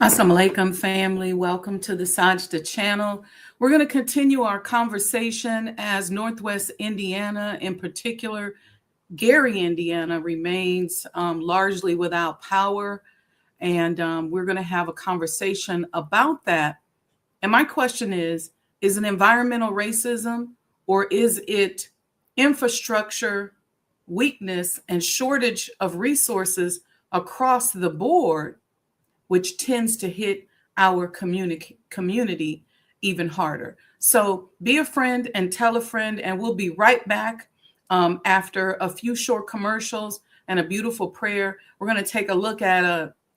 Assalamu alaikum, family. Welcome to the Sajdah channel. We're going to continue our conversation as Northwest Indiana, in particular, Gary, Indiana, remains largely without power. And we're going to have a conversation about that. And my question is it environmental racism, or is it infrastructure weakness and shortage of resources across the board, which tends to hit our community even harder? So be a friend and tell a friend, and we'll be right back after a few short commercials and a beautiful prayer. We're going to take a look at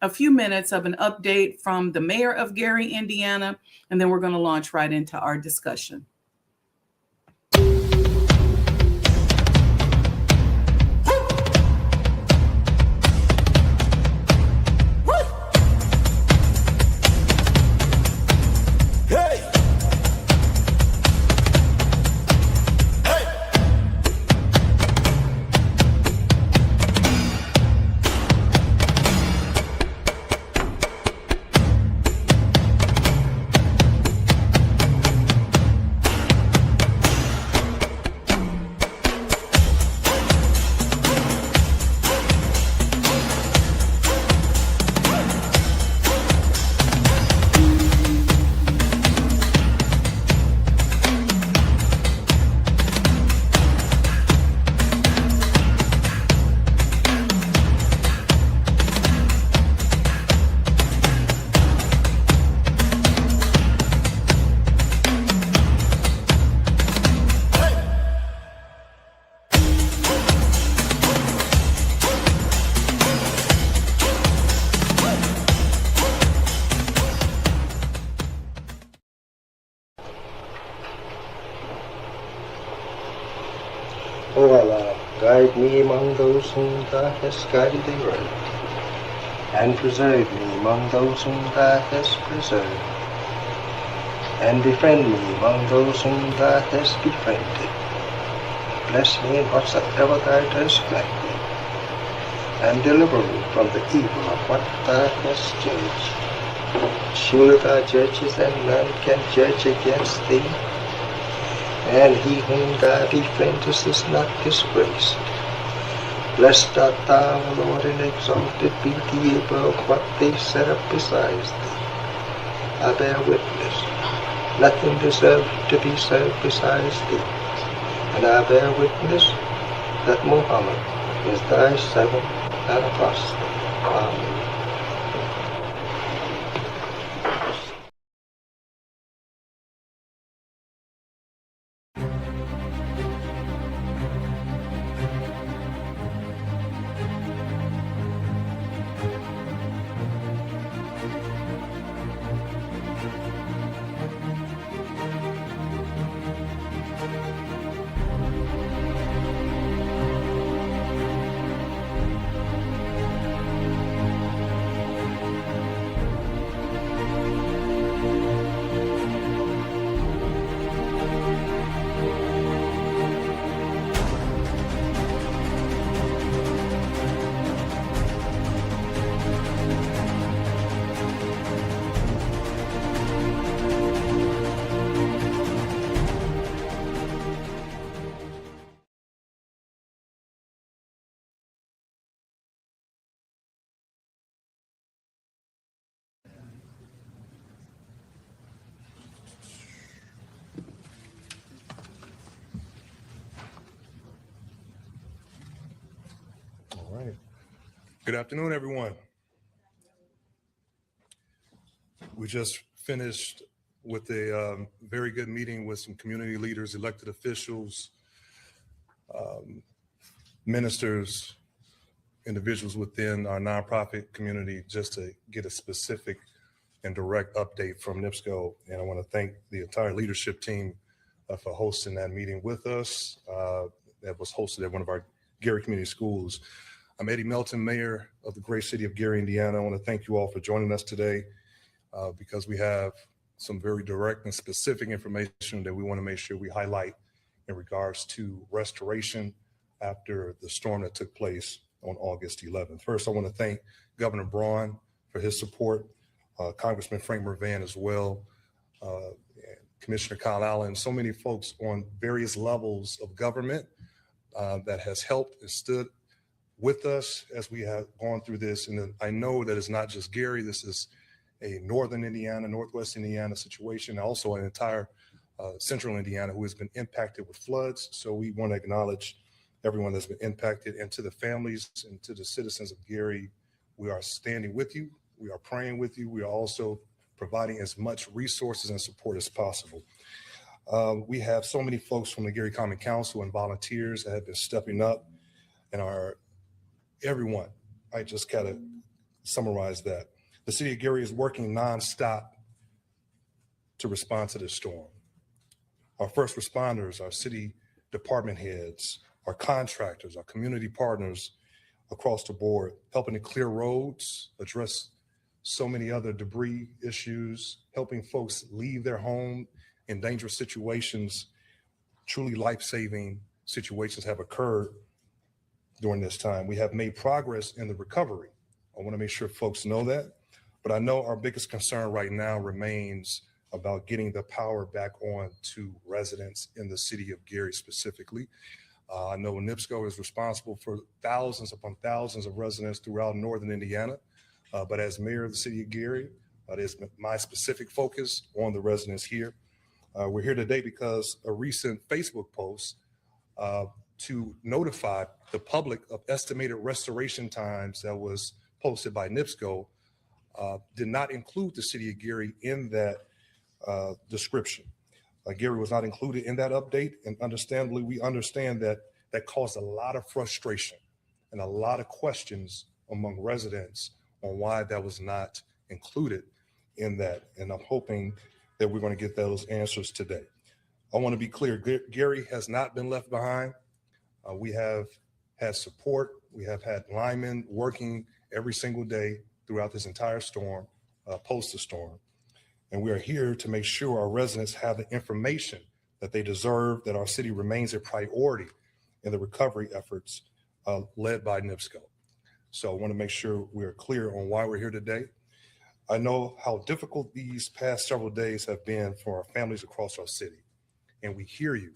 a few minutes of an update from the mayor of Gary, Indiana, and then we're going to launch right into our discussion. O Allah, guide me among those whom Thou hast guided aright, and preserve me among those whom Thou hast preserved, and befriend me among those whom Thou hast befriended. Bless me in whatsoever Thou dost grant me, and deliver me from the evil of what Thou hast judged. Surely Thou judges, and none can judge against Thee, and he whom Thou befriendest is not disgraced. Blessed art Thou, O Lord, and exalted be Thee above what they set up besides Thee. I bear witness, nothing deserves to be served besides Thee, and I bear witness that Muhammad is Thy servant and apostle. Amen. All right. Good afternoon, everyone. We just finished with a very good meeting with some community leaders, elected officials, ministers, individuals within our nonprofit community, just to get a specific and direct update from NIPSCO. And I want to thank the entire leadership team for hosting that meeting with us. That was hosted at one of our Gary Community Schools. I'm Eddie Melton, Mayor of the great city of Gary, Indiana. I want to thank you all for joining us today because we have some very direct and specific information that we want to make sure we highlight in regards to restoration after the storm that took place on August 11th. First, I want to thank Governor Braun for his support Congressman Frank Mervan as well, and Commissioner Kyle Allen, so many folks on various levels of government that has helped and stood with us as we have gone through this. And I know that it's not just Gary, this is a Northern Indiana, Northwest Indiana situation, also an entire Central Indiana who has been impacted with floods. So we want to acknowledge everyone that's been impacted, and to the families and to the citizens of Gary, we are standing with you. We are praying with you. We are also providing as much resources and support as possible. We have so many folks from the Gary Common Council and volunteers that have been stepping up, and everyone. I just gotta summarize that. The city of Gary is working nonstop to respond to this storm. Our first responders, our city department heads, our contractors, our community partners across the board, helping to clear roads, address so many other debris issues, helping folks leave their home in dangerous situations. Truly life-saving situations have occurred during this time. We have made progress in the recovery. I want to make sure folks know that, but I know our biggest concern right now remains about getting the power back on to residents in the city of Gary specifically. I know NIPSCO is responsible for thousands upon thousands of residents throughout Northern Indiana, but as mayor of the city of Gary, it is my specific focus on the residents here. We're here today because a recent Facebook post to notify the public of estimated restoration times that was posted by NIPSCO did not include the city of Gary in that description. Gary was not included in that update, and understandably, we understand that that caused a lot of frustration and a lot of questions among residents on why that was not included in that. And I'm hoping that we're going to get those answers today. I want to be clear, Gary has not been left behind. We have had support. We have had linemen working every single day throughout this entire storm, post the storm. And we are here to make sure our residents have the information that they deserve, that our city remains a priority in the recovery efforts led by NIPSCO. So I want to make sure we are clear on why we're here today. I know how difficult these past several days have been for our families across our city, and we hear you.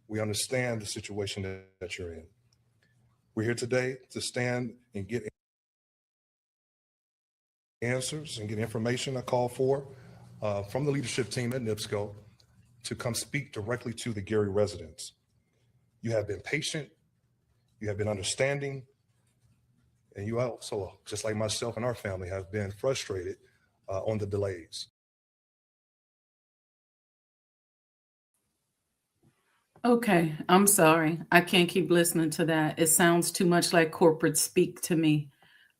We understand the situation that you're in. We're here today to stand and get answers and get information I call for from the leadership team at NIPSCO to come speak directly to the Gary residents. You have been patient, you have been understanding, and you also, just like myself and our family, have been frustrated on the delays. Okay, I'm sorry. I can't keep listening to that. It sounds too much like corporate speak to me.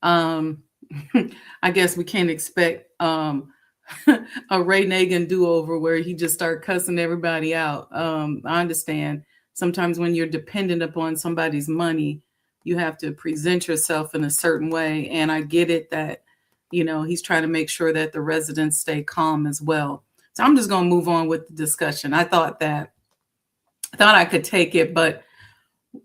I guess we can't expect a Ray Nagin do-over where he just start cussing everybody out. I understand sometimes when you're dependent upon somebody's money, you have to present yourself in a certain way. And I get it that, he's trying to make sure that the residents stay calm as well. So I'm just going to move on with the discussion. I thought I could take it, but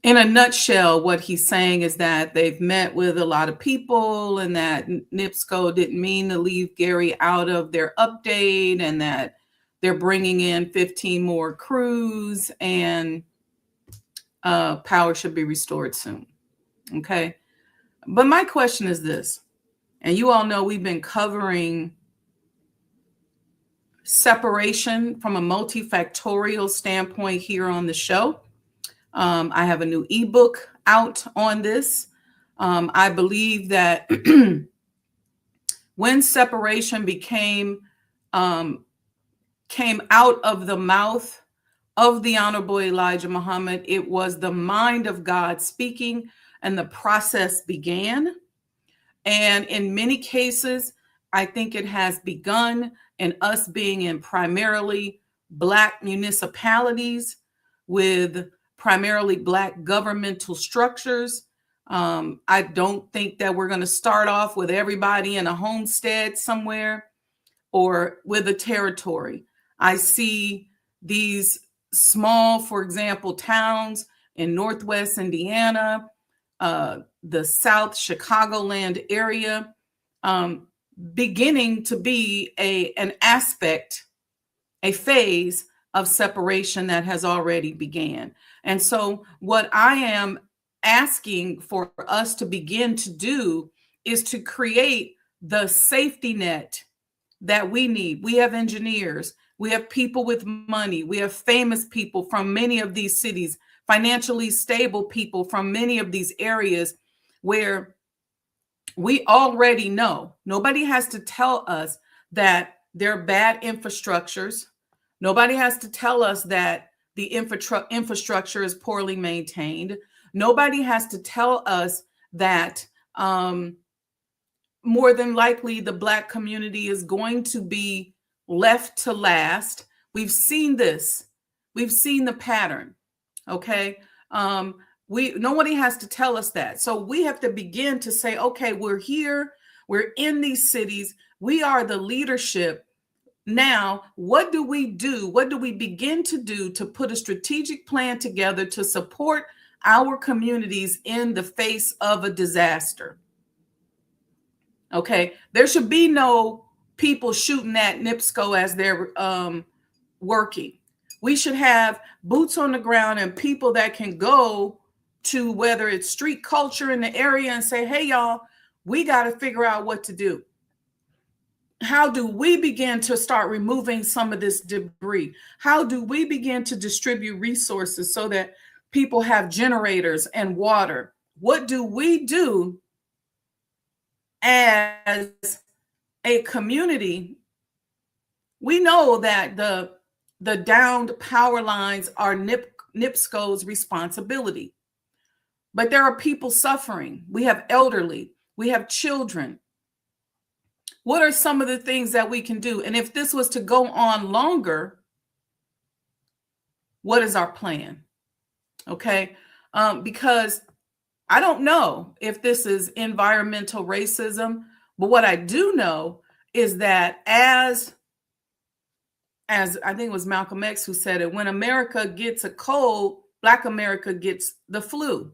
in a nutshell, what he's saying is that they've met with a lot of people and that NIPSCO didn't mean to leave Gary out of their update and that they're bringing in 15 more crews and power should be restored soon. Okay. But my question is this, and you all know we've been covering separation from a multifactorial standpoint here on the show. I have a new ebook out on this. I believe that when separation came out of the mouth of the Honorable Elijah Muhammad, it was the mind of God speaking, and the process began. And in many cases, I think it has begun in us being in primarily Black municipalities with primarily Black governmental structures. I don't think that we're going to start off with everybody in a homestead somewhere or with a territory. I see these small, for example, towns in Northwest Indiana, the South Chicagoland area. beginning to be an aspect, a phase of separation that has already began. And so what I am asking for us to begin to do is to create the safety net that we need. We have engineers, we have people with money, we have famous people from many of these cities, financially stable people from many of these areas where we already know. Nobody has to tell us that there are bad infrastructures. Nobody has to tell us that the infrastructure is poorly maintained. Nobody has to tell us that more than likely the Black community is going to be left to last. We've seen this. We've seen the pattern. Okay. Nobody has to tell us that. So we have to begin to say, okay, we're here. We're in these cities. We are the leadership. Now, what do we do? What do we begin to do to put a strategic plan together to support our communities in the face of a disaster? Okay, there should be no people shooting at NIPSCO as they're working. We should have boots on the ground and people that can go to whether it's street culture in the area and say, hey, y'all, we got to figure out what to do. How do we begin to start removing some of this debris? How do we begin to distribute resources so that people have generators and water? What do we do as a community? We know that the downed power lines are NIPSCO's responsibility, but there are people suffering. We have elderly, we have children. What are some of the things that we can do? And if this was to go on longer, what is our plan? Okay, because I don't know if this is environmental racism, but what I do know is that as I think it was Malcolm X who said it, when America gets a cold, Black America gets the flu.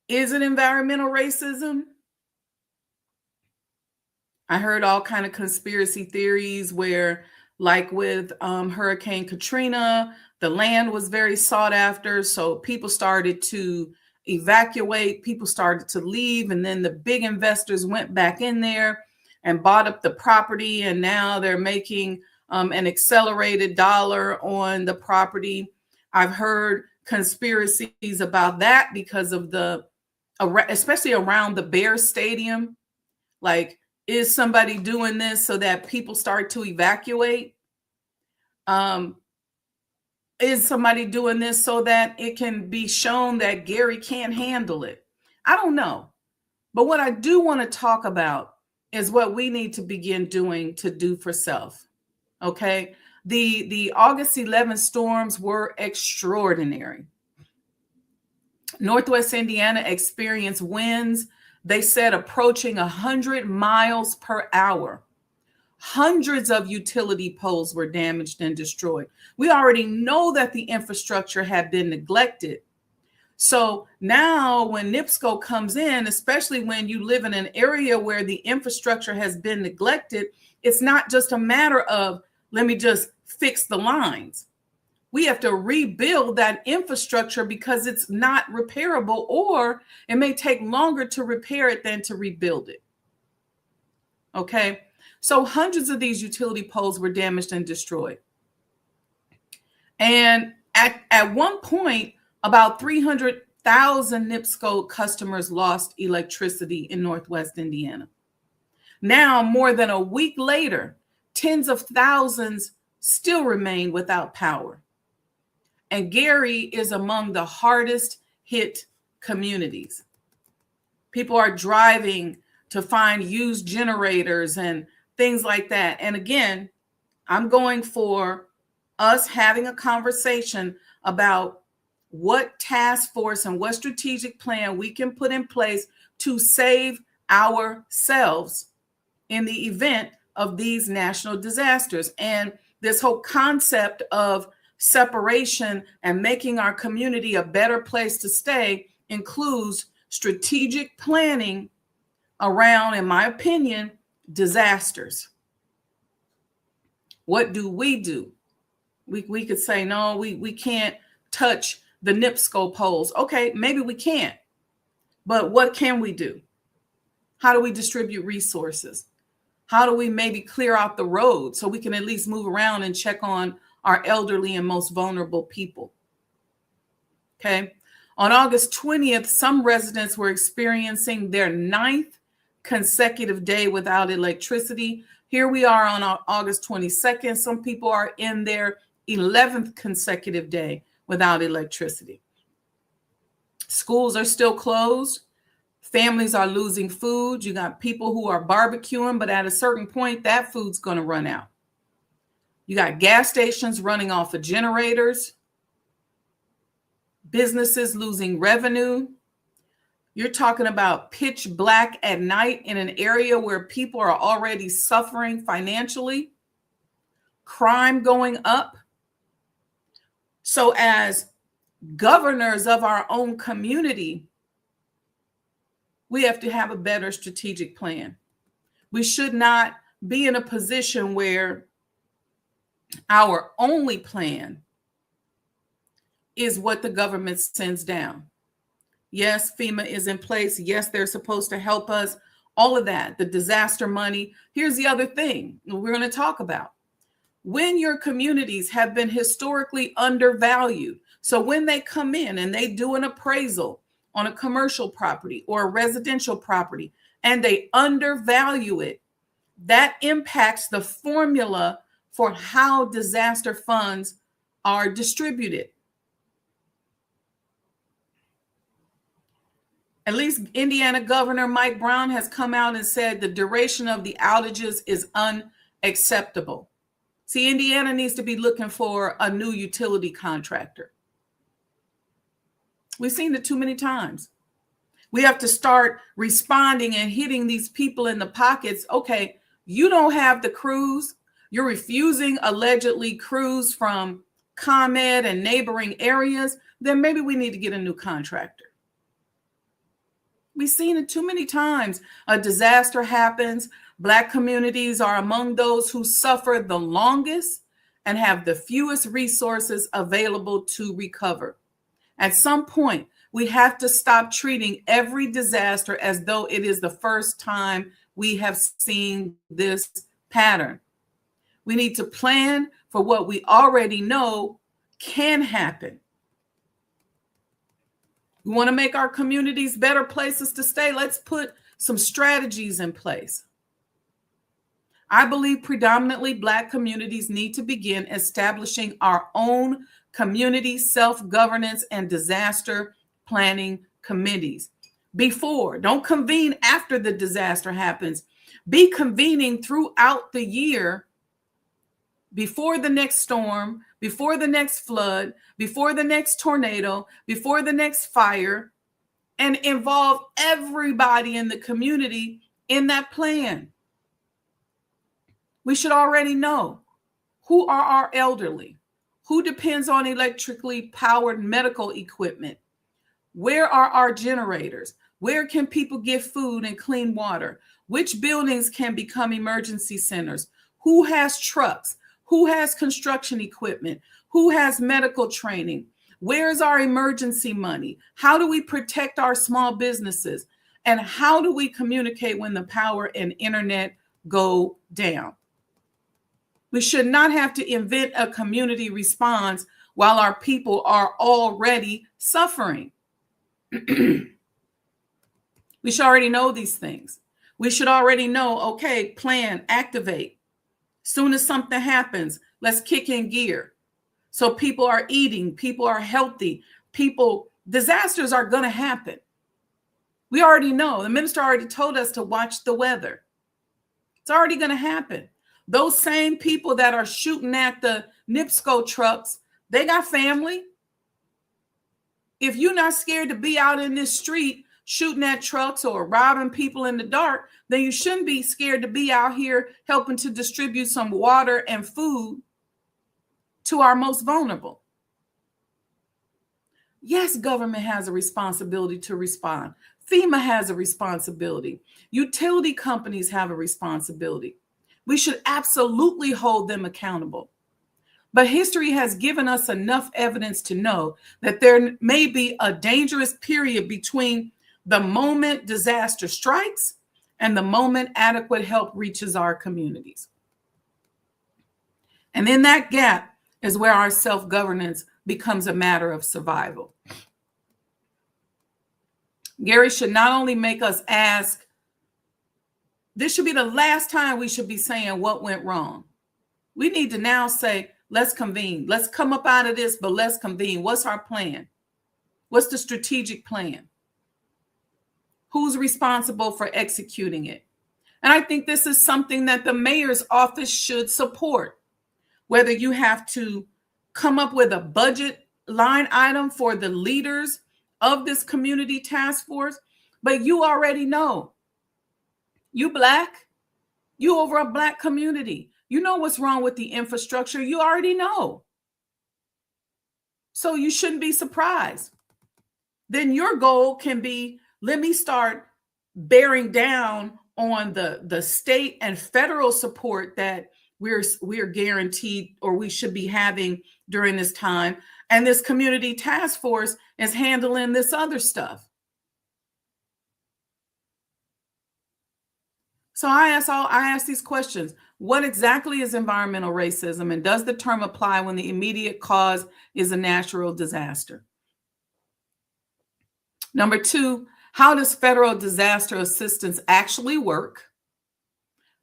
Is it environmental racism? I heard all kind of conspiracy theories where, like with Hurricane Katrina, the land was very sought after. So people started to evacuate, people started to leave, and then the big investors went back in there and bought up the property. And now they're making an accelerated dollar on the property. I've heard conspiracies about that because of especially around the Bears Stadium. Like, is somebody doing this so that people start to evacuate? Is somebody doing this so that it can be shown that Gary can't handle it? I don't know. But what I do want to talk about is what we need to begin doing to do for self. Okay. The August 11th storms were extraordinary. Northwest Indiana experienced winds, they said, approaching 100 miles per hour. Hundreds of utility poles were damaged and destroyed. We already know that the infrastructure had been neglected. So now when NIPSCO comes in, especially when you live in an area where the infrastructure has been neglected, it's not just a matter of, let me just fix the lines. We have to rebuild that infrastructure because it's not repairable, or it may take longer to repair it than to rebuild it. Okay, so hundreds of these utility poles were damaged and destroyed. And at one point, about 300,000 NIPSCO customers lost electricity in Northwest Indiana. Now, more than a week later, tens of thousands still remain without power. And Gary is among the hardest hit communities. People are driving to find used generators and things like that. And again, I'm going for us having a conversation about what task force and what strategic plan we can put in place to save ourselves in the event of these national disasters. And this whole concept of separation and making our community a better place to stay includes strategic planning around, in my opinion, disasters. What do? We could say, no, we can't touch the NIPSCO poles. Okay, maybe we can't. But what can we do? How do we distribute resources? How do we maybe clear out the road so we can at least move around and check on our elderly and most vulnerable people? Okay. On August 20th, some residents were experiencing their 9th consecutive day without electricity. Here we are on August 22nd. Some people are in their 11th consecutive day without electricity. Schools are still closed. Families are losing food. You got people who are barbecuing, but at a certain point, that food's going to run out. You got gas stations running off of generators, businesses losing revenue. You're talking about pitch black at night in an area where people are already suffering financially, crime going up. So as governors of our own community, we have to have a better strategic plan. We should not be in a position where our only plan is what the government sends down. Yes, FEMA is in place. Yes, they're supposed to help us. All of that, the disaster money. Here's the other thing we're going to talk about. When your communities have been historically undervalued, so when they come in and they do an appraisal on a commercial property or a residential property and they undervalue it, that impacts the formula for how disaster funds are distributed. At least Indiana Governor Mike Brown has come out and said the duration of the outages is unacceptable. See, Indiana needs to be looking for a new utility contractor. We've seen it too many times. We have to start responding and hitting these people in the pockets. Okay, you don't have the crews. You're refusing allegedly crews from ComEd and neighboring areas. Then maybe we need to get a new contractor. We've seen it too many times. A disaster happens. Black communities are among those who suffer the longest and have the fewest resources available to recover. At some point, we have to stop treating every disaster as though it is the first time we have seen this pattern. We need to plan for what we already know can happen. We want to make our communities better places to stay. Let's put some strategies in place. I believe predominantly Black communities need to begin establishing our own community self-governance and disaster planning committees. Don't convene after the disaster happens. Be convening throughout the year, before the next storm, before the next flood, before the next tornado, before the next fire, and involve everybody in the community in that plan. We should already know who are our elderly, who depends on electrically powered medical equipment, where are our generators, where can people get food and clean water, which buildings can become emergency centers, who has trucks, who has construction equipment, who has medical training, where's our emergency money, how do we protect our small businesses, and how do we communicate when the power and internet go down. We should not have to invent a community response while our people are already suffering. We should already know these things. We should already know, okay, plan, activate. Soon as something happens, let's kick in gear. So people are eating, people are healthy, disasters are going to happen. We already know. The minister already told us to watch the weather. It's already going to happen. Those same people that are shooting at the NIPSCO trucks, they got family. If you're not scared to be out in this street shooting at trucks or robbing people in the dark, then you shouldn't be scared to be out here helping to distribute some water and food to our most vulnerable. Yes, government has a responsibility to respond. FEMA has a responsibility. Utility companies have a responsibility. We should absolutely hold them accountable. But history has given us enough evidence to know that there may be a dangerous period between the moment disaster strikes and the moment adequate help reaches our communities. And in that gap is where our self-governance becomes a matter of survival. Gary should not only make us ask, this should be the last time we should be saying what went wrong. We need to now say, let's convene. Let's come up out of this, but let's convene. What's our plan? What's the strategic plan? Who's responsible for executing it? And I think this is something that the mayor's office should support. Whether you have to come up with a budget line item for the leaders of this community task force, but you already know. You Black, you over a Black community. You know what's wrong with the infrastructure. You already know. So you shouldn't be surprised. Then your goal can be, let me start bearing down on the state and federal support that we're guaranteed or we should be having during this time. And this community task force is handling this other stuff. So I ask these questions. What exactly is environmental racism? And does the term apply when the immediate cause is a natural disaster? Number 2, how does federal disaster assistance actually work?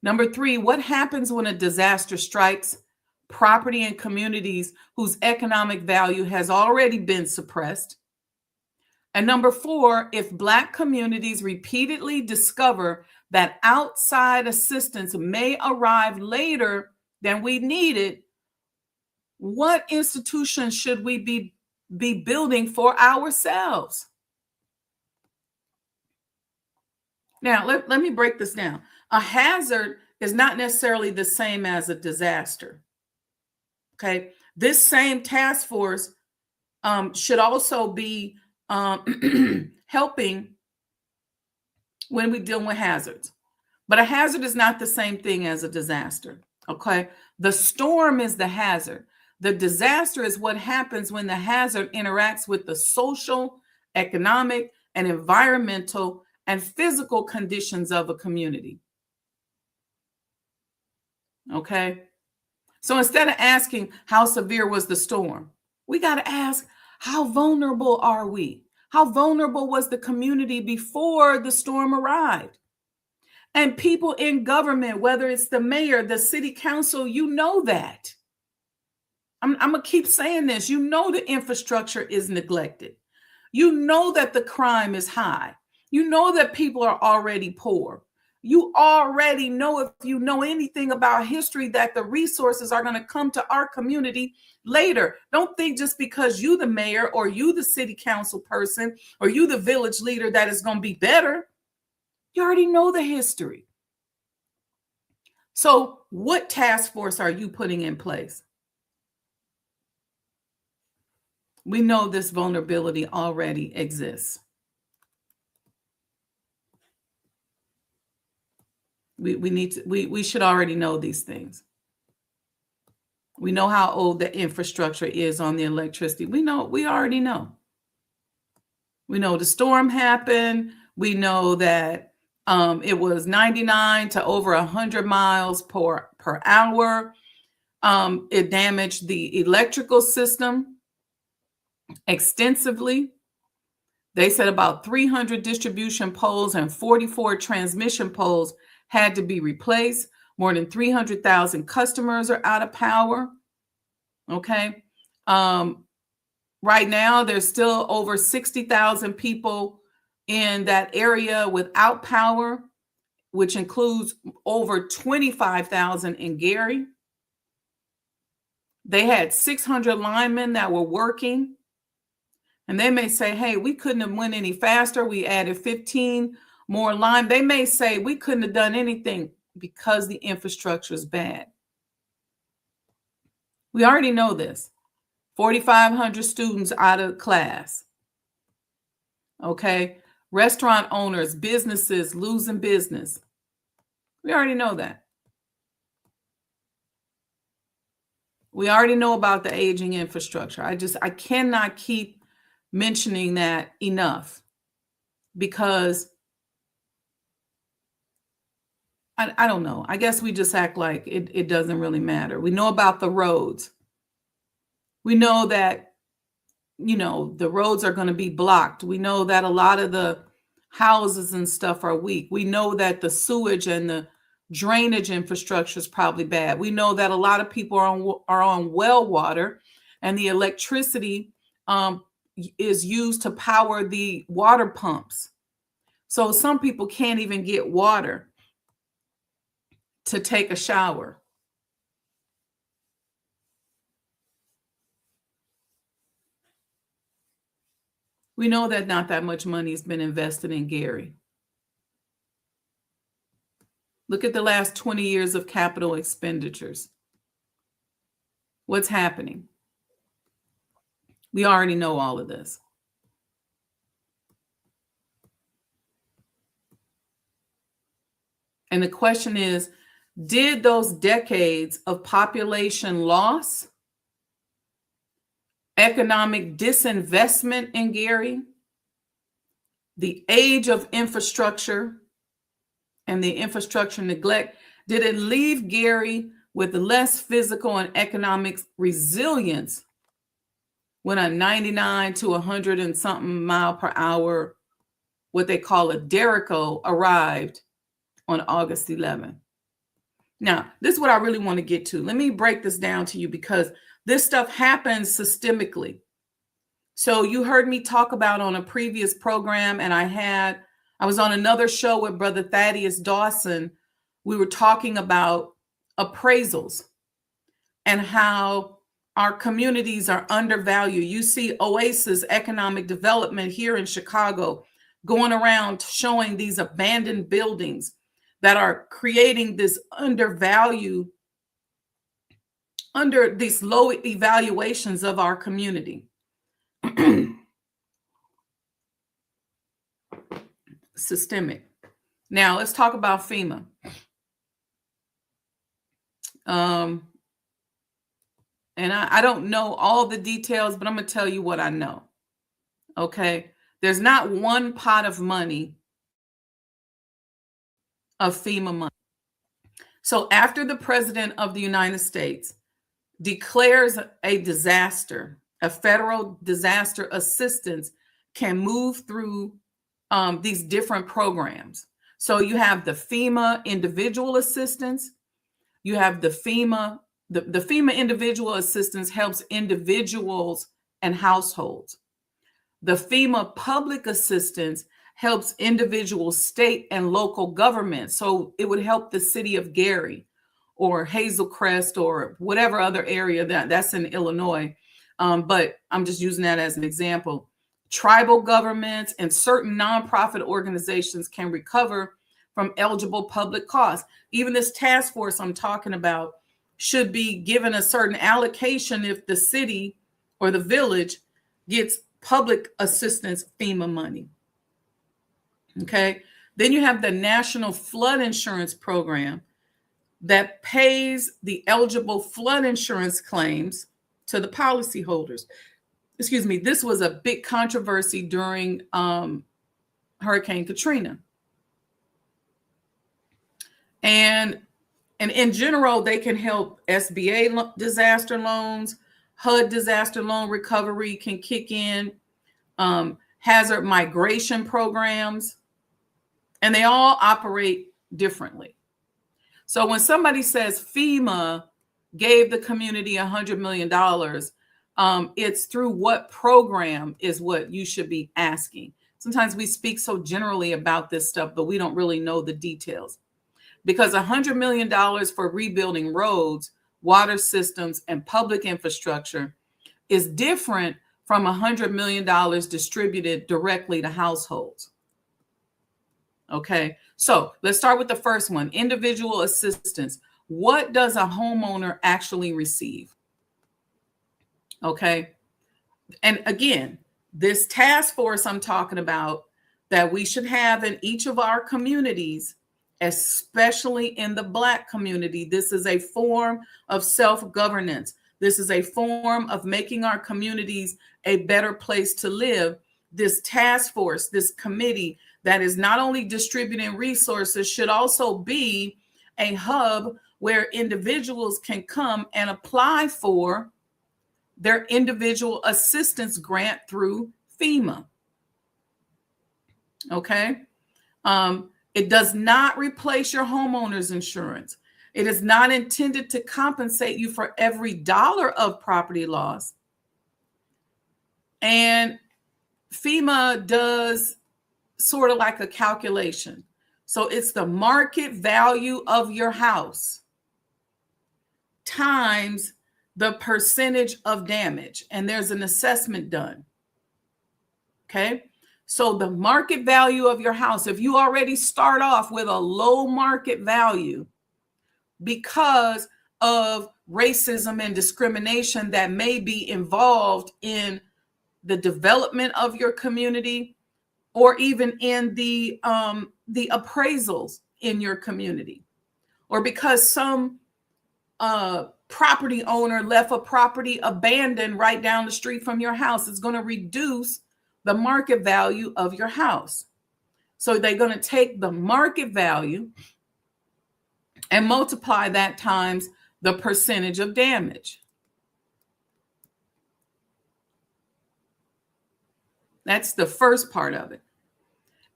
Number 3, what happens when a disaster strikes property and communities whose economic value has already been suppressed? And number 4, if Black communities repeatedly discover that outside assistance may arrive later than we needed, what institutions should we be building for ourselves? Now, let me break this down. A hazard is not necessarily the same as a disaster. Okay, this same task force should also be helping when we deal with hazards. But a hazard is not the same thing as a disaster. Okay, the storm is the hazard. The disaster is what happens when the hazard interacts with the social, economic, and environmental and physical conditions of a community. Okay, so instead of asking how severe was the storm, we got to ask, how vulnerable are we? How vulnerable was the community before the storm arrived? And people in government, whether it's the mayor, the city council, you know that. I'm going to keep saying this. You know the infrastructure is neglected. You know that the crime is high. You know that people are already poor. You already know, if you know anything about history, that the resources are going to come to our community later. Don't think just because you the mayor or you the city council person or you the village leader that it's going to be better. You already know the history. So what task force are you putting in place? We know this vulnerability already exists. We should already know these things. We know how old the infrastructure is on the electricity. We already know. We know the storm happened. We know that it was 99 to over 100 miles per hour. It damaged the electrical system extensively. They said about 300 distribution poles and 44 transmission poles had to be replaced. More than 300,000 customers are out of power. Okay. Right now, there's still over 60,000 people in that area without power, which includes over 25,000 in Gary. They had 600 linemen that were working. And they may say, hey, we couldn't have went any faster. We added 15 more line. They may say we couldn't have done anything because the infrastructure is bad. We already know this. 4,500 students out of class. Okay. Restaurant owners, businesses losing business. We already know that. We already know about the aging infrastructure. I cannot keep mentioning that enough, because I don't know. I guess we just act like it doesn't really matter. We know about the roads. We know that, the roads are going to be blocked. We know that a lot of the houses and stuff are weak. We know that the sewage and the drainage infrastructure is probably bad. We know that a lot of people are on well water, and the electricity is used to power the water pumps. So some people can't even get water to take a shower. We know that not that much money has been invested in Gary. Look at the last 20 years of capital expenditures. What's happening? We already know all of this. And the question is, did those decades of population loss, economic disinvestment in Gary, the age of infrastructure, and the infrastructure neglect, did it leave Gary with less physical and economic resilience when a 99 to 100 and something mile per hour, what they call a derecho, arrived on August 11th? Now, this is what I really want to get to. Let me break this down to you, because this stuff happens systemically. So you heard me talk about on a previous program, and I was on another show with Brother Thaddeus Dawson. We were talking about appraisals and how our communities are undervalued. You see Oasis Economic Development here in Chicago going around showing these abandoned buildings that are creating this undervalue, under these low evaluations of our community. Systemic. Now let's talk about FEMA. And I don't know all the details, but I'm going to tell you what I know. Okay. There's not one pot of money of FEMA money. So after the President of the United States declares a disaster, a federal disaster assistance can move through these different programs. So you have the FEMA individual assistance. You have the FEMA, the FEMA individual assistance helps individuals and households. The FEMA public assistance helps individual state and local governments. So it would help the city of Gary or Hazel Crest or whatever other area that's in Illinois. But I'm just using that as an example. Tribal governments and certain nonprofit organizations can recover from eligible public costs. Even this task force I'm talking about should be given a certain allocation if the city or the village gets public assistance FEMA money. Okay. Then you have the National Flood Insurance Program that pays the eligible flood insurance claims to the policyholders. Excuse me, this was a big controversy during Hurricane Katrina. And in general, they can help SBA disaster loans, HUD disaster loan recovery can kick in, hazard migration programs, and they all operate differently. So when somebody says FEMA gave the community $100 million, it's through what program is what you should be asking. Sometimes we speak so generally about this stuff, but we don't really know the details. Because $100 million for rebuilding roads, water systems, and public infrastructure is different from $100 million distributed directly to households. Okay, so let's start with the first one, individual assistance. What does a homeowner actually receive? Okay, and again, this task force I'm talking about that we should have in each of our communities, especially in the Black community. This is a form of self-governance. This is a form of making our communities a better place to live. This task force, this committee that is not only distributing resources, should also be a hub where individuals can come and apply for their individual assistance grant through FEMA. Okay? It does not replace your homeowner's insurance. It is not intended to compensate you for every dollar of property loss. And FEMA does sort of like a calculation. So it's the market value of your house times the percentage of damage. And there's an assessment done. Okay? So the market value of your house, if you already start off with a low market value because of racism and discrimination that may be involved in the development of your community, or even in the appraisals in your community, or because some property owner left a property abandoned right down the street from your house, it's going to reduce the market value of your house. So they're going to take the market value and multiply that times the percentage of damage. That's the first part of it.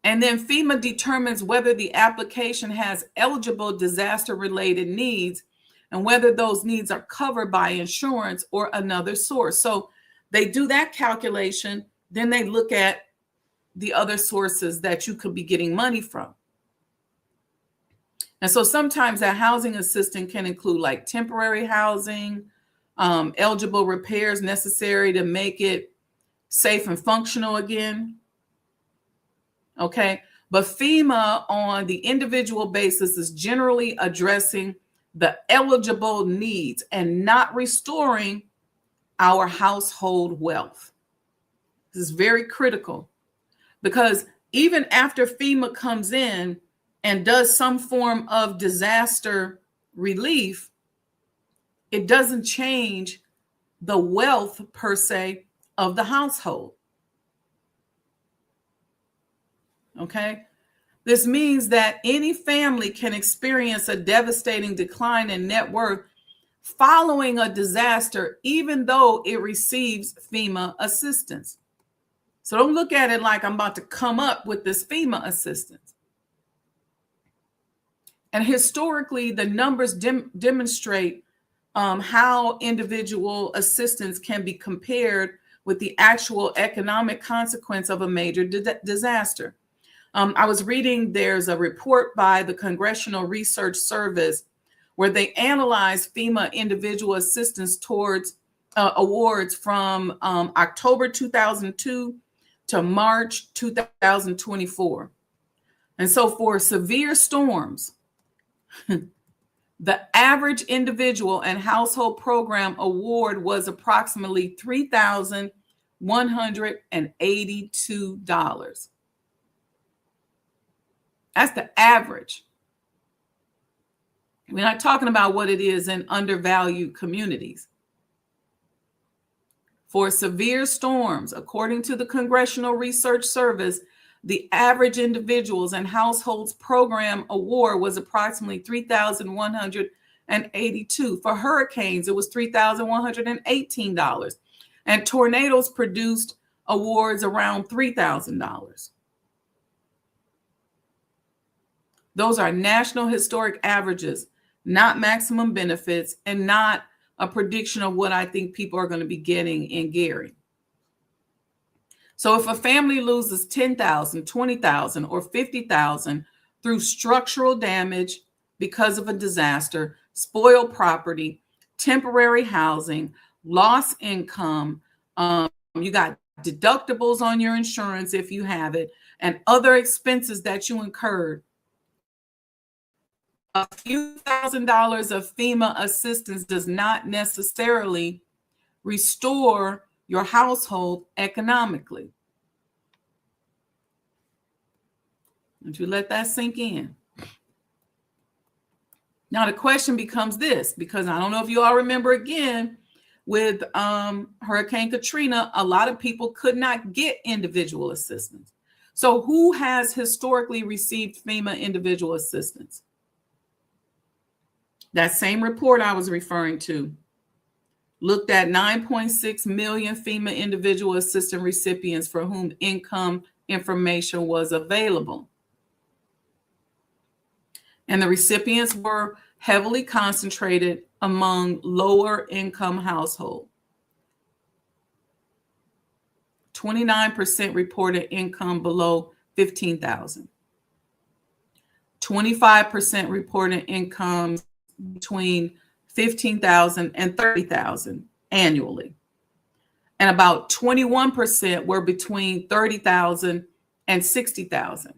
And then FEMA determines whether the application has eligible disaster-related needs and whether those needs are covered by insurance or another source. So they do that calculation, then they look at the other sources that you could be getting money from. And so sometimes that housing assistance can include like temporary housing, eligible repairs necessary to make it safe and functional again. Okay, but FEMA on the individual basis is generally addressing the eligible needs and not restoring our household wealth. This is very critical, because even after FEMA comes in and does some form of disaster relief, it doesn't change the wealth per se of the household. Okay, this means that any family can experience a devastating decline in net worth following a disaster, even though it receives FEMA assistance. So don't look at it like I'm about to come up with this FEMA assistance. And historically, the numbers demonstrate how individual assistance can be compared with the actual economic consequence of a major disaster. I was reading, there's a report by the Congressional Research Service where they analyzed FEMA individual assistance towards awards from October 2002 to March 2024. And so for severe storms, the average individual and household program award was approximately $3,182. That's the average. We're not talking about what it is in undervalued communities. For severe storms, according to the Congressional Research Service, the average individuals and households program award was approximately $3,182. For hurricanes, it was $3,118. And tornadoes produced awards around $3,000. Those are national historic averages, not maximum benefits, and not a prediction of what I think people are going to be getting in Gary. So if a family loses $10,000, $20,000, or $50,000 through structural damage because of a disaster, spoiled property, temporary housing, lost income, you got deductibles on your insurance if you have it, and other expenses that you incurred, a few $1,000s of FEMA assistance does not necessarily restore your household economically. Don't you let that sink in. Now the question becomes this, because I don't know if you all remember again with Hurricane Katrina, a lot of people could not get individual assistance. So who has historically received FEMA individual assistance? That same report I was referring to looked at 9.6 million FEMA individual assistance recipients for whom income information was available. And the recipients were heavily concentrated among lower income households. 29% reported income below $15,000. 25% reported incomes between $15,000 and $30,000 annually. And about 21% were between $30,000 and $60,000.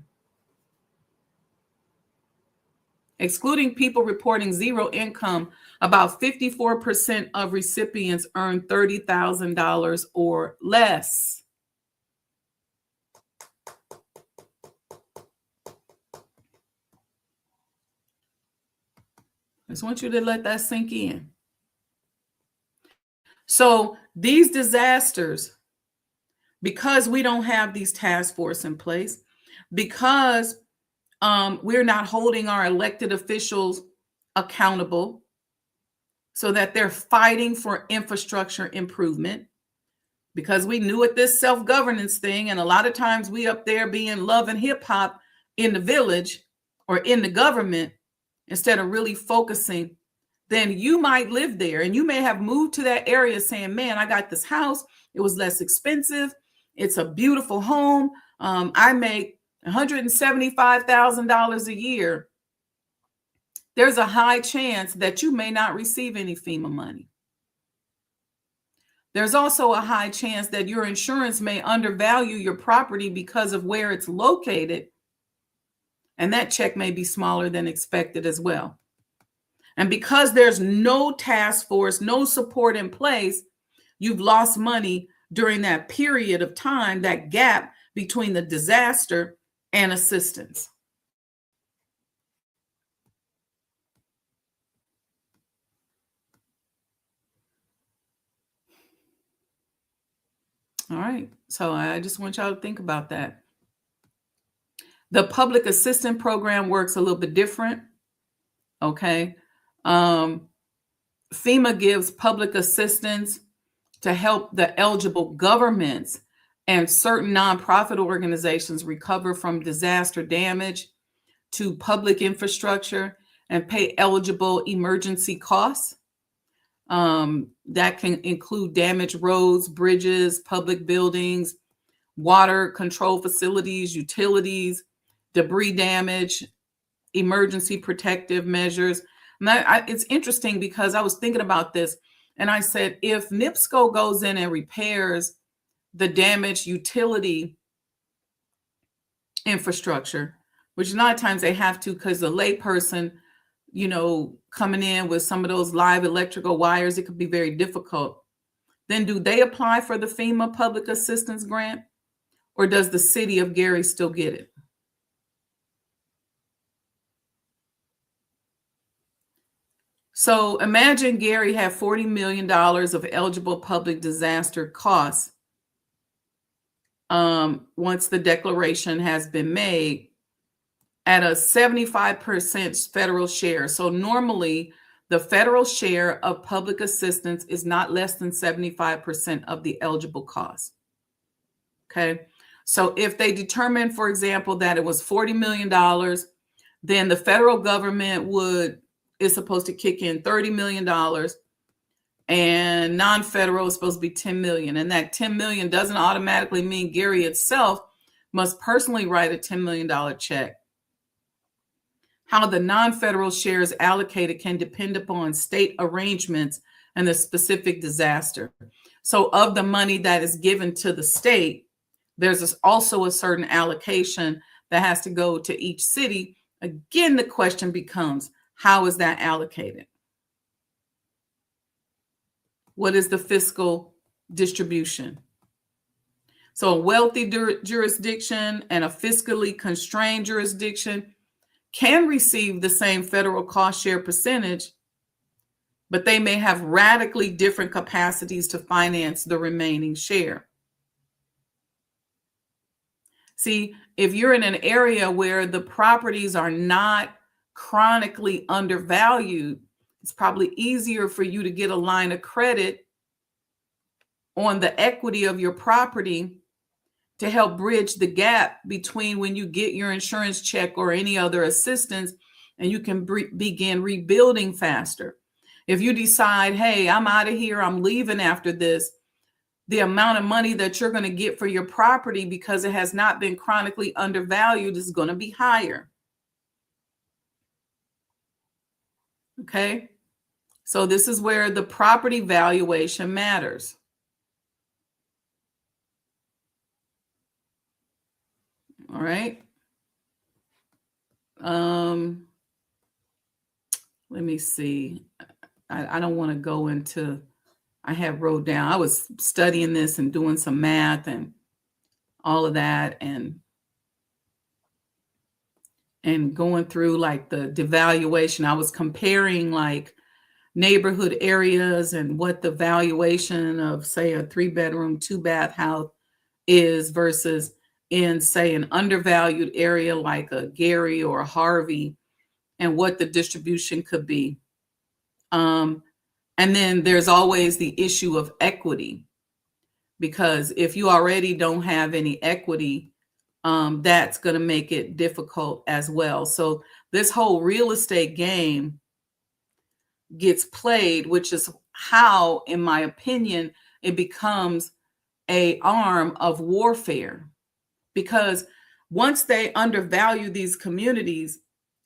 Excluding people reporting zero income, about 54% of recipients earned $30,000 or less. I just want you to let that sink in. So these disasters, because we don't have these task force in place, because we're not holding our elected officials accountable so that they're fighting for infrastructure improvement, because we knew at this self-governance thing, and a lot of times we up there being love and hip hop in the village or in the government instead of really focusing, then you might live there and you may have moved to that area saying, man, I got this house. It was less expensive. It's a beautiful home. I make $175,000 a year. There's a high chance that you may not receive any FEMA money. There's also a high chance that your insurance may undervalue your property because of where it's located, and that check may be smaller than expected as well. And because there's no task force, no support in place, you've lost money during that period of time, that gap between the disaster and assistance. All right, so I just want y'all to think about that. The public assistance program works a little bit different, okay? FEMA gives public assistance to help the eligible governments and certain nonprofit organizations recover from disaster damage to public infrastructure and pay eligible emergency costs. That can include damaged roads, bridges, public buildings, water control facilities, utilities, debris damage, emergency protective measures. And it's interesting because I was thinking about this and I said, if NIPSCO goes in and repairs the damaged utility infrastructure, which a lot of times they have to because the layperson, you know, coming in with some of those live electrical wires, it could be very difficult. Then do they apply for the FEMA public assistance grant, or does the city of Gary still get it? So imagine Gary had $40 million of eligible public disaster costs once the declaration has been made at a 75% federal share. So normally the federal share of public assistance is not less than 75% of the eligible cost. Okay. So if they determine, for example, that it was $40 million, then the federal government is supposed to kick in $30 million, and non-federal is supposed to be $10 million. And that $10 million doesn't automatically mean Gary itself must personally write a $10 million check. How the non-federal share is allocated can depend upon state arrangements and the specific disaster. So of the money that is given to the state, there's also a certain allocation that has to go to each city. Again, the question becomes, how is that allocated? What is the fiscal distribution? So a wealthy jurisdiction and a fiscally constrained jurisdiction can receive the same federal cost share percentage, but they may have radically different capacities to finance the remaining share. See, if you're in an area where the properties are not chronically undervalued, it's probably easier for you to get a line of credit on the equity of your property to help bridge the gap between when you get your insurance check or any other assistance, and you can begin rebuilding faster. If you decide, hey, I'm out of here, I'm leaving after this, the amount of money that you're going to get for your property because it has not been chronically undervalued is going to be higher. Okay? So this is where the property valuation matters. All right. Let me see. I don't want to go into, I have wrote down, I was studying this and doing some math and all of that and going through like the devaluation. I was comparing like neighborhood areas and what the valuation of, say, a 3-bedroom, 2-bath house is versus in, say, an undervalued area like a Gary or a Harvey, and what the distribution could be. And then there's always the issue of equity, because if you already don't have any equity, that's going to make it difficult as well. So this whole real estate game gets played, which is how, in my opinion, it becomes an arm of warfare. Because once they undervalue these communities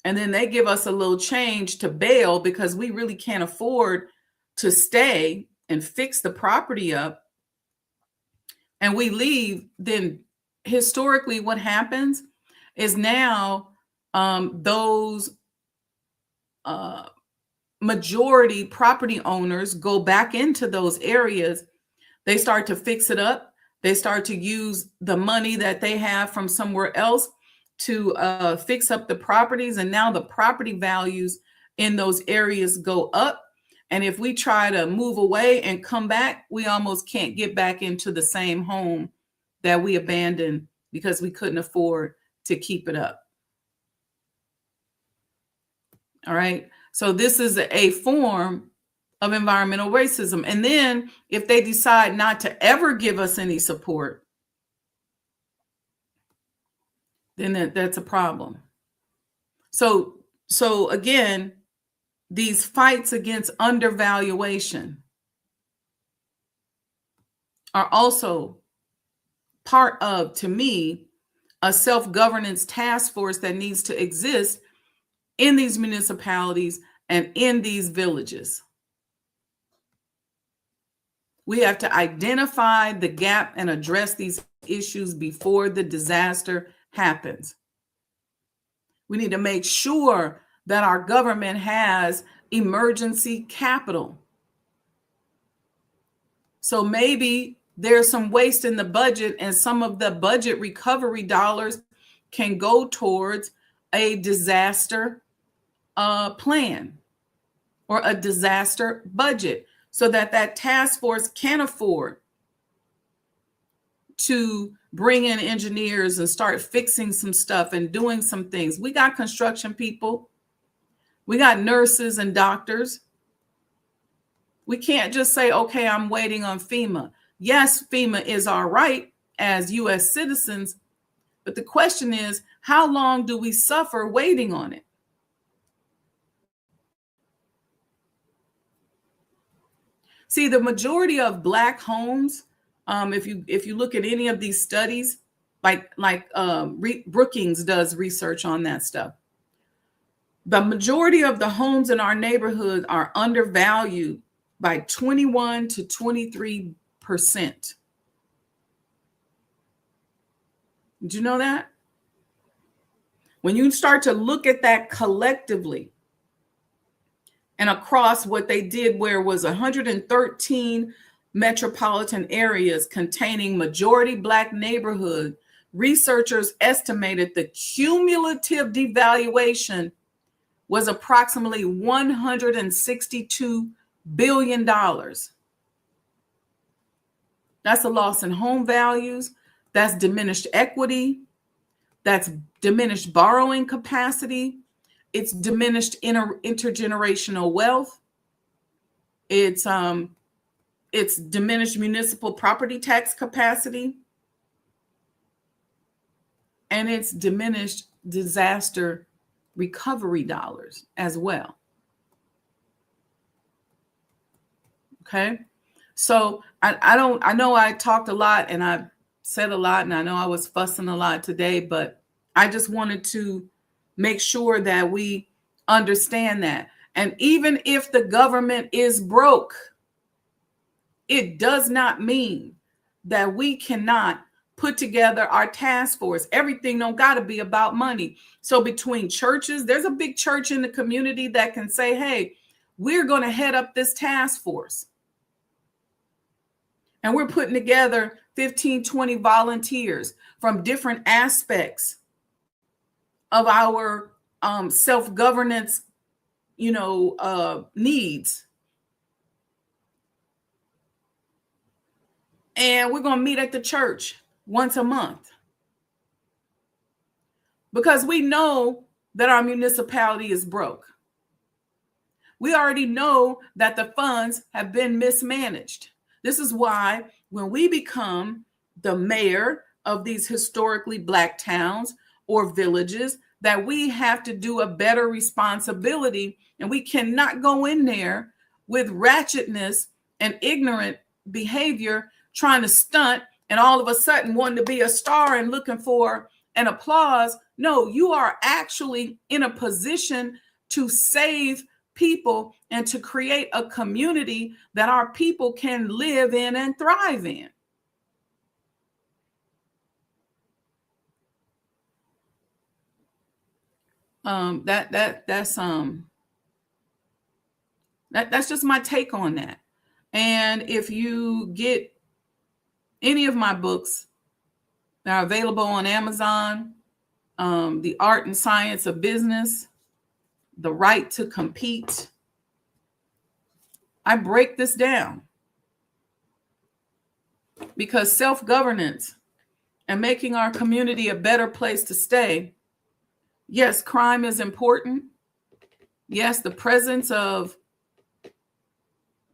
and then they give us a little change to bail because we really can't afford to stay and fix the property up, and we leave, then historically what happens is now those majority property owners go back into those areas. They start to fix it up. They start to use the money that they have from somewhere else to fix up the properties. And now the property values in those areas go up. And if we try to move away and come back, we almost can't get back into the same home that we abandoned because we couldn't afford to keep it up. All right. So this is a form of environmental racism. And then if they decide not to ever give us any support, then that's a problem. So again, these fights against undervaluation are also part of, to me, a self-governance task force that needs to exist in these municipalities and in these villages. We have to identify the gap and address these issues before the disaster happens. We need to make sure that our government has emergency capital. So maybe there's some waste in the budget, and some of the budget recovery dollars can go towards a disaster plan or a disaster budget, so that task force can afford to bring in engineers and start fixing some stuff and doing some things. We got construction people. We got nurses and doctors. We can't just say, okay, I'm waiting on FEMA. Yes, FEMA is our right as U.S. citizens, but the question is, how long do we suffer waiting on it? See, the majority of Black homes, if you look at any of these studies, like Brookings does research on that stuff, the majority of the homes in our neighborhood are undervalued by 21 to 23%. Did you know that? When you start to look at that collectively and across what they did, where it was 113 metropolitan areas containing majority Black neighborhood, researchers estimated the cumulative devaluation was approximately $162 billion. That's a loss in home values. That's diminished equity. That's diminished borrowing capacity. It's diminished intergenerational wealth. It's diminished municipal property tax capacity. And it's diminished disaster recovery dollars as well. Okay. So I know I talked a lot and I said a lot, and I know I was fussing a lot today, but I just wanted to make sure that we understand that. And even if the government is broke, it does not mean that we cannot put together our task force. Everything don't got to be about money. So between churches, there's a big church in the community that can say, hey, we're going to head up this task force. And we're putting together 15, 20 volunteers from different aspects of our self-governance, needs. And we're going to meet at the church once a month. Because we know that our municipality is broke. We already know that the funds have been mismanaged. This is why when we become the mayor of these historically Black towns or villages, that we have to do a better responsibility, and we cannot go in there with ratchetness and ignorant behavior, trying to stunt, and all of a sudden wanting to be a star and looking for an applause. No, you are actually in a position to save people and to create a community that our people can live in and thrive in. That's just my take on that. And if you get any of my books, they're available on Amazon. The Art and Science of Business, The Right to Compete. I break this down because self-governance and making our community a better place to stay. Yes, crime is important. Yes, the presence of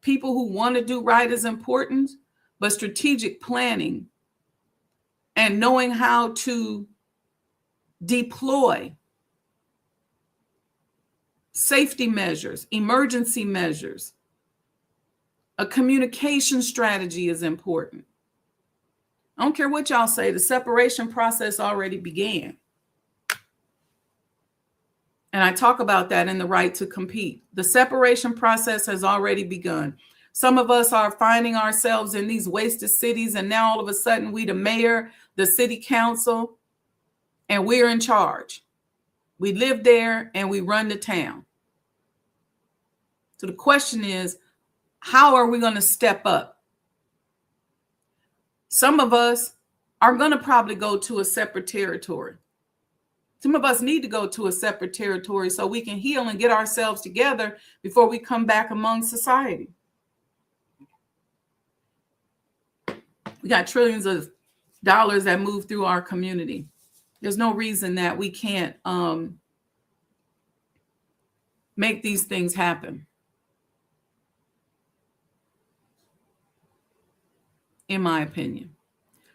people who want to do right is important, but strategic planning and knowing how to deploy safety measures, emergency measures, a communication strategy is important. I don't care what y'all say, the separation process already began. And I talk about that in The Right to Compete. The separation process has already begun. Some of us are finding ourselves in these wasted cities, and now all of a sudden we the mayor, the city council, and we're in charge. We live there and we run the town. So the question is, how are we going to step up? Some of us are going to probably go to a separate territory. Some of us need to go to a separate territory so we can heal and get ourselves together before we come back among society. We got trillions of dollars that move through our community. There's no reason that we can't make these things happen. In my opinion.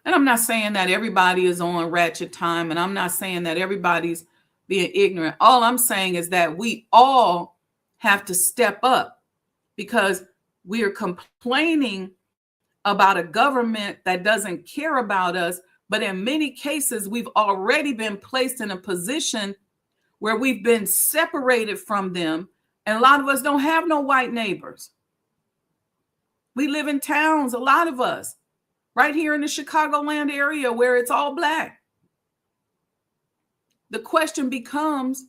And I'm not saying that everybody is on ratchet time, and I'm not saying that everybody's being ignorant. All I'm saying is that we all have to step up, because we are complaining about a government that doesn't care about us. But in many cases, we've already been placed in a position where we've been separated from them. And a lot of us don't have no white neighbors. We live in towns, a lot of us, right here in the Chicagoland area where it's all Black. The question becomes,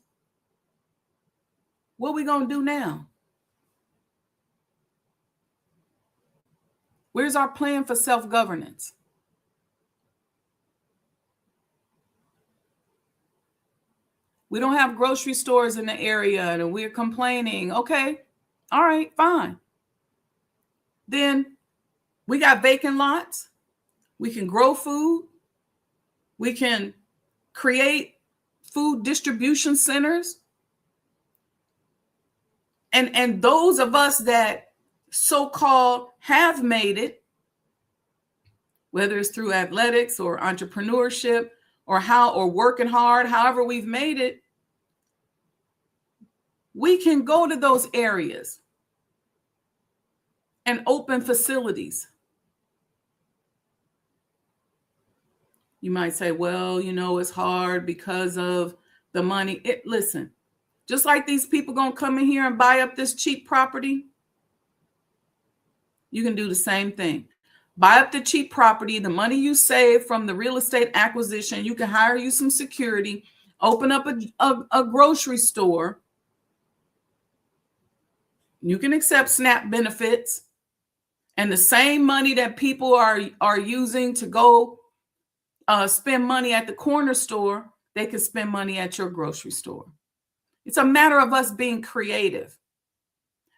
what are we going to do now? Where's our plan for self-governance? We don't have grocery stores in the area and we're complaining. Okay, all right, fine. Then we got vacant lots. We can grow food. We can create food distribution centers. And those of us that so-called have made it, whether it's through athletics or entrepreneurship or working hard, however we've made it, we can go to those areas and open facilities. You might say, well, it's hard because of the money. Listen, just like these people going to come in here and buy up this cheap property, you can do the same thing. Buy up the cheap property, the money you save from the real estate acquisition, you can hire you some security, open up a grocery store. You can accept SNAP benefits, and the same money that people are using to go spend money at the corner store, they can spend money at your grocery store. It's a matter of us being creative.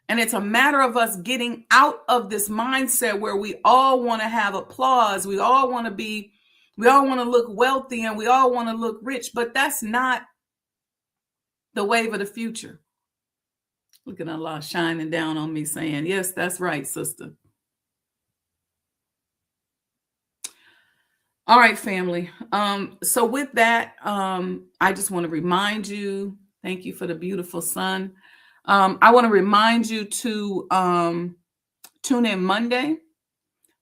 And it's a matter of us getting out of this mindset where we all want to have applause. We all want to look wealthy, and we all want to look rich, but that's not the wave of the future. Look at Allah shining down on me saying, yes, that's right, sister. All right, family. So with that, I just want to remind you, thank you for the beautiful sun. I want to remind you to tune in Monday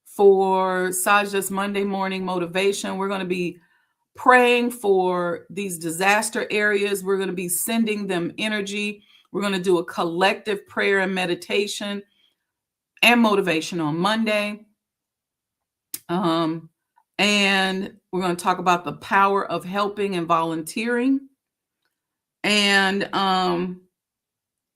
for Sajdah's Monday Morning Motivation. We're going to be praying for these disaster areas. We're going to be sending them energy. We're going to do a collective prayer and meditation and motivation on Monday. And we're going to talk about the power of helping and volunteering.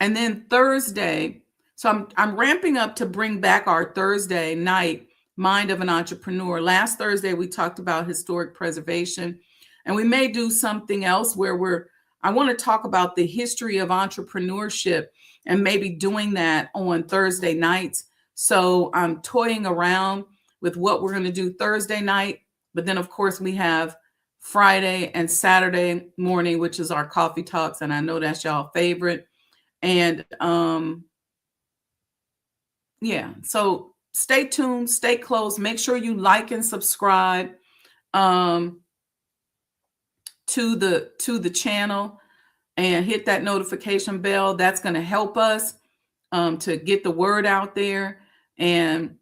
And then Thursday, so I'm ramping up to bring back our Thursday night Mind of an Entrepreneur. Last Thursday, we talked about historic preservation, and we may do something else where I want to talk about the history of entrepreneurship and maybe doing that on Thursday nights. So I'm toying around with what we're going to do Thursday night. But then, of course, we have Friday and Saturday morning, which is our coffee talks. And I know that's y'all favorite. And yeah, so stay tuned, stay close. Make sure you like and subscribe to the channel and hit that notification bell. That's going to help us to get the word out there and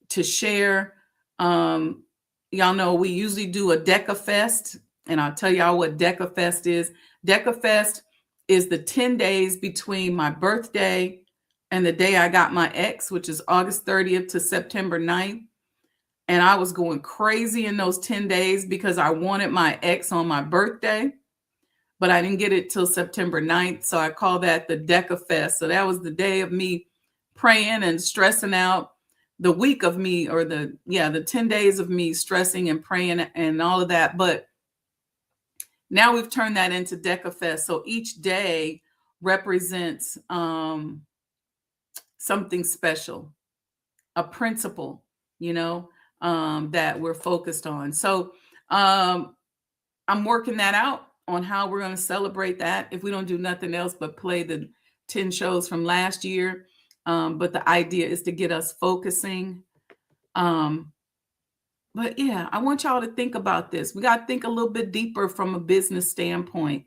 to share. Y'all know we usually do a Deca Fest, and I'll tell y'all what Deca Fest is. Deca Fest is the 10 days between my birthday and the day I got my ex, which is August 30th to September 9th. And I was going crazy in those 10 days because I wanted my ex on my birthday, but I didn't get it till September 9th. So I call that the Deca Fest. So that was the day of me praying and stressing out, the week of me, or the 10 days of me stressing and praying and all of that. But now we've turned that into Deca Fest. So each day represents something special, a principle, that we're focused on. So I'm working that out on how we're going to celebrate that if we don't do nothing else but play the 10 shows from last year. But the idea is to get us focusing. But yeah, I want y'all to think about this. We got to think a little bit deeper from a business standpoint.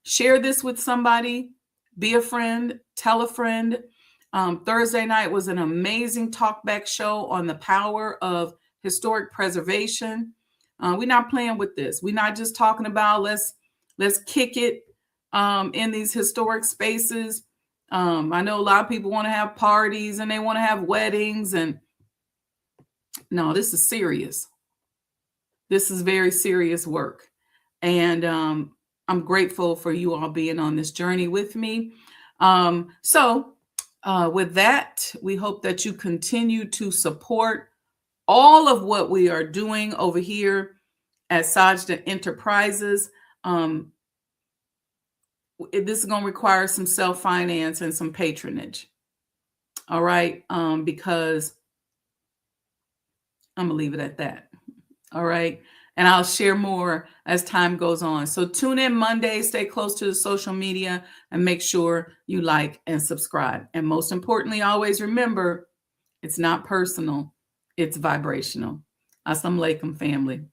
Share this with somebody, be a friend, tell a friend. Thursday night was an amazing talkback show on the power of historic preservation. We're not playing with this. We're not just talking about let's kick it in these historic spaces. I know a lot of people want to have parties and they want to have weddings, and no, this is serious. This is very serious work. And I'm grateful for you all being on this journey with me. So With that, we hope that you continue to support all of what we are doing over here at Sajdah Enterprises. This is going to require some self-finance and some patronage. All right. Because I'm going to leave it at that. All right. And I'll share more as time goes on. So tune in Monday, stay close to the social media, and make sure you like and subscribe. And most importantly, always remember, it's not personal, it's vibrational. Assalamu alaikum, family.